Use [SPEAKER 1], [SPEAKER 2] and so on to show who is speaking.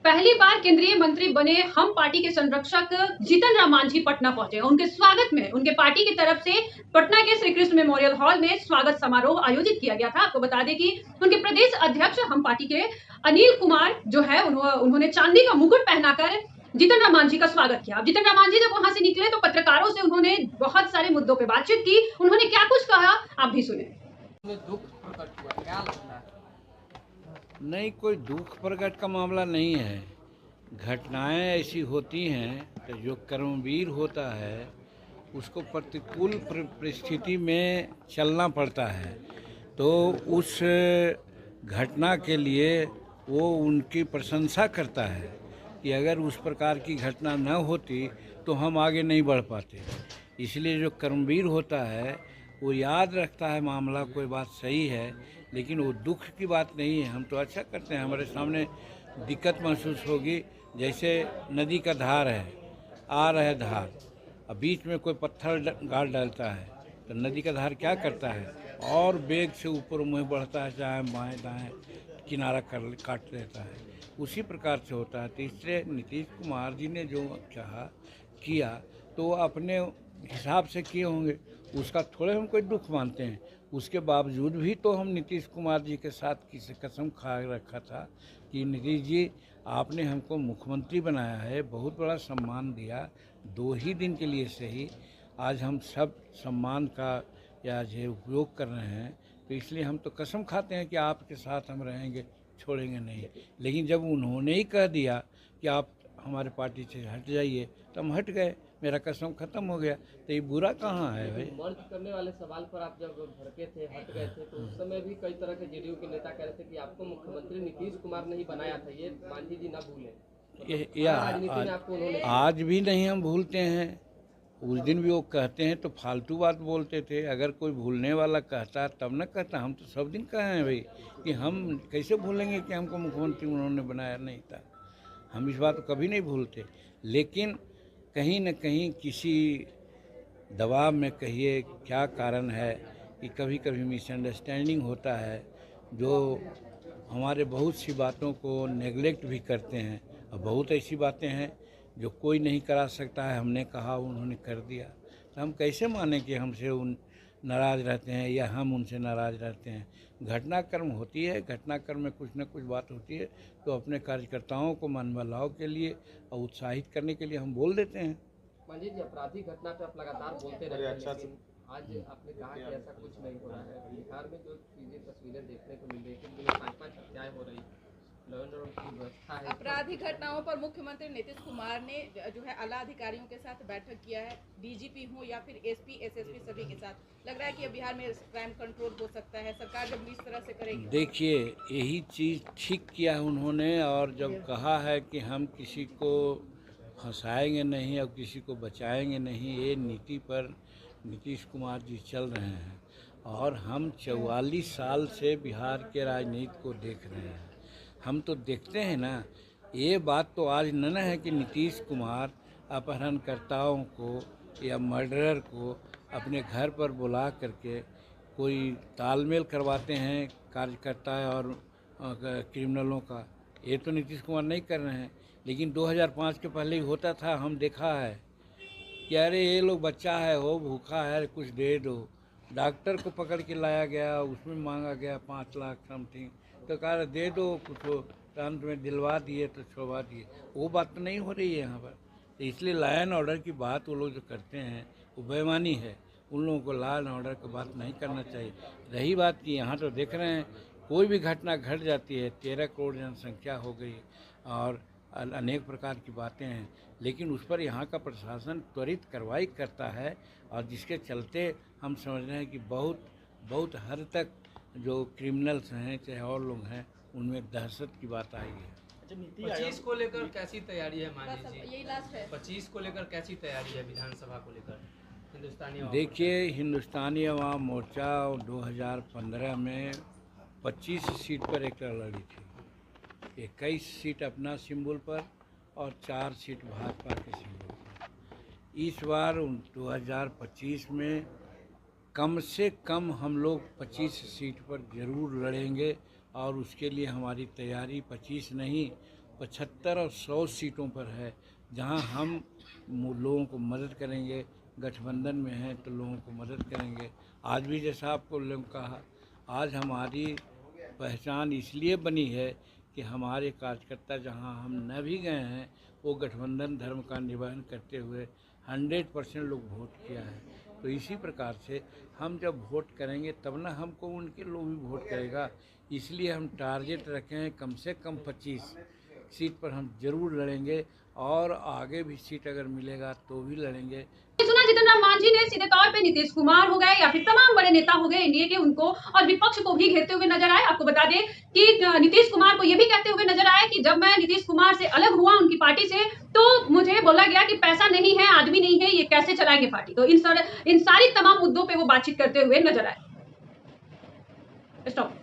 [SPEAKER 1] पहली बार केंद्रीय मंत्री बने हम पार्टी के संरक्षक जीतन राम मांझी पटना पहुंचे। उनके स्वागत में उनके पार्टी की तरफ से पटना के श्री कृष्ण मेमोरियल हॉल में स्वागत समारोह आयोजित किया गया था। आपको बता दें कि उनके प्रदेश अध्यक्ष हम पार्टी के अनिल कुमार जो है उन्होंने चांदी का मुकुट पहनाकर जीतन राम मांझी का स्वागत किया। जीतन राम मांझी जब वहां से निकले तो पत्रकारों से उन्होंने बहुत सारे मुद्दों पर बातचीत की। उन्होंने क्या कुछ कहा आप भी सुने।
[SPEAKER 2] दुख प्रकट हुआ, क्या लगता है?
[SPEAKER 3] नहीं, कोई दुख प्रकट का मामला नहीं है। घटनाएं ऐसी होती हैं कि जो कर्मवीर होता है उसको प्रतिकूल परिस्थिति में चलना पड़ता है, तो उस घटना के लिए वो उनकी प्रशंसा करता है कि अगर उस प्रकार की घटना न होती तो हम आगे नहीं बढ़ पाते। इसलिए जो कर्मवीर होता है वो याद रखता है मामला, कोई बात सही है, लेकिन वो दुख की बात नहीं है। हम तो अच्छा करते हैं। हमारे सामने दिक्कत महसूस होगी, जैसे नदी का धार है, आ रहा है धार, अब बीच में कोई पत्थर गाड़ डालता है तो नदी का धार क्या करता है, और बेग से ऊपर मुँह बढ़ता है, चाहे बाएँ दाएँ किनारा काट देता है। उसी प्रकार से होता है। तीसरे नीतीश कुमार जी ने जो चाहा किया तो अपने हिसाब से किए होंगे, उसका थोड़े हम कोई दुख मानते हैं। उसके बावजूद भी तो हम नीतीश कुमार जी के साथ किसी कसम खा रखा था कि नीतीश जी आपने हमको मुख्यमंत्री बनाया है, बहुत बड़ा सम्मान दिया, 2 ही दिन के लिए सही, आज हम सब सम्मान का या जो उपयोग कर रहे हैं, तो इसलिए हम तो कसम खाते हैं कि आपके साथ हम रहेंगे, छोड़ेंगे नहीं। लेकिन जब उन्होंने ही कह दिया कि आप हमारे पार्टी से हट जाइए तो हम हट गए, मेरा कसम खत्म हो गया। तो ये बुरा कहाँ है भाई?
[SPEAKER 2] मर्ज करने वाले सवाल पर आप जब भड़के थे, हट गए थे, तो उस समय भी कई तरह के जेडीयू के नेता कह रहे थे कि आपको मुख्यमंत्री नीतीश कुमार ने ही बनाया था, ये मांझी जी न भूलें।
[SPEAKER 3] आज भी नहीं हम भूलते हैं। उस दिन भी वो कहते हैं तो फालतू बात बोलते थे। अगर कोई भूलने वाला कहता तब न कहता, हम तो सब दिन कहे हैं भाई कि हम कैसे भूलेंगे कि हमको मुख्यमंत्री उन्होंने बनाया नहीं था। हम इस बात को कभी नहीं भूलते, लेकिन कहीं न कहीं किसी दबाव में, कहिए क्या कारण है कि कभी कभी मिसअंडरस्टैंडिंग होता है, जो हमारे बहुत सी बातों को नेगलेक्ट भी करते हैं। और बहुत ऐसी बातें हैं जो कोई नहीं करा सकता है, हमने कहा उन्होंने कर दिया, तो हम कैसे माने कि हमसे उन नाराज़ रहते हैं या हम उनसे नाराज़ रहते हैं। घटनाक्रम होती है, घटनाक्रम में कुछ न कुछ बात होती है, तो अपने कार्यकर्ताओं को मन बदलाव के लिए और उत्साहित करने के लिए हम बोल देते हैं।
[SPEAKER 2] मांझी जी, आपराधिक घटना पे आप लगातार बोलते रहते हैं, लेकिन आज आपने कहा कि ऐसा कुछ नहीं हो रहा है। बिहार में जो चीजें तस्वीरें देखने को मिल रही है, 5-5 हत्याएं हो रही,
[SPEAKER 4] आपराधिक घटनाओं पर मुख्यमंत्री नीतीश कुमार ने जो है आला अधिकारियों के साथ बैठक किया है, डीजीपी हो या फिर एसपी एसएसपी सभी के साथ। लग रहा है कि अब बिहार में क्राइम कंट्रोल हो सकता है, सरकार जब इस तरह से करेगी।
[SPEAKER 3] देखिए, यही चीज़ ठीक किया है उन्होंने, और जब कहा है कि हम किसी को फंसाएंगे नहीं और किसी को बचाएंगे नहीं, ये नीति पर नीतीश कुमार जी चल रहे हैं। और हम 44 साल से बिहार के राजनीति को देख रहे हैं, हम तो देखते हैं ना। ये बात तो आज न है कि नीतीश कुमार अपहरणकर्ताओं को या मर्डरर को अपने घर पर बुला करके कोई तालमेल करवाते हैं कार्यकर्ता और क्रिमिनलों का। ये तो नीतीश कुमार नहीं कर रहे हैं, लेकिन 2005 के पहले ही होता था। हम देखा है कि अरे ये लोग बच्चा है, हो भूखा है, कुछ दे दो। डॉक्टर को पकड़ के लाया गया, उसमें मांगा गया 5 लाख समथिंग, तो कहा दे दो कुछ, अंत में दिलवा दिए तो छुड़वा दिए। वो बात तो नहीं हो रही है यहाँ पर। तो इसलिए लॉ एंड ऑर्डर की बात वो लोग जो करते हैं वो बेईमानी है। उन लोगों को लॉ एंड ऑर्डर की बात नहीं करना चाहिए। रही बात कि यहाँ तो देख रहे हैं कोई भी घटना घट जाती है, 13 करोड़ जनसंख्या हो गई और अनेक प्रकार की बातें हैं, लेकिन उस पर यहाँ का प्रशासन त्वरित कार्रवाई करता है, और जिसके चलते हम समझ रहे हैं कि बहुत हद तक जो क्रिमिनल्स हैं चाहे और लोग हैं उनमें दहशत की बात आई है।
[SPEAKER 2] 25 को लेकर कैसी तैयारी है मांझी जी?
[SPEAKER 4] यही लास्ट है।
[SPEAKER 2] 25 को लेकर कैसी तैयारी है विधानसभा को लेकर?
[SPEAKER 3] देखिए, हिंदुस्तानी अवाम मोर्चा 2015 में 25 सीट पर एक लड़ी थी, 21 सीट अपना सिंबल पर और 4 सीट भाजपा के सिंबल पर। इस बार 2025 में कम से कम हम लोग 25 सीट पर ज़रूर लड़ेंगे, और उसके लिए हमारी तैयारी 25 नहीं 75 और 100 सीटों पर है, जहां हम लोगों को मदद करेंगे। गठबंधन में हैं तो लोगों को मदद करेंगे। आज भी जैसा आपको लोगों कहा, आज हमारी पहचान इसलिए बनी है कि हमारे कार्यकर्ता जहां हम न भी गए हैं, वो गठबंधन धर्म का निर्वहन करते हुए 100% लोग वोट किया है। तो इसी प्रकार से हम जब वोट करेंगे तब ना हमको उनके लोग भी वोट करेगा। इसलिए हम टारगेट रखे हैं कम से कम 25 सीट पर हम जरूर लड़ेंगे, और आगे भी सीट अगर मिलेगा तो भी लड़ेंगे।
[SPEAKER 1] सुना जीतन राम मांझी ने सीधे तौर पे नीतीश कुमार हो गए या फिर तमाम बड़े नेता हो गए एनडीए के, उनको और विपक्ष को भी घेरते हुए नजर आए। आपको बता दें कि नीतीश कुमार को यह भी कहते हुए नजर आए कि जब मैं नीतीश कुमार से अलग हुआ उनकी पार्टी से, तो मुझे बोला गया कि पैसा नहीं है, आदमी नहीं है, ये कैसे चलाएंगे पार्टी। तो इन सारी तमाम मुद्दों पर वो बातचीत करते हुए नजर आए। स्टॉप।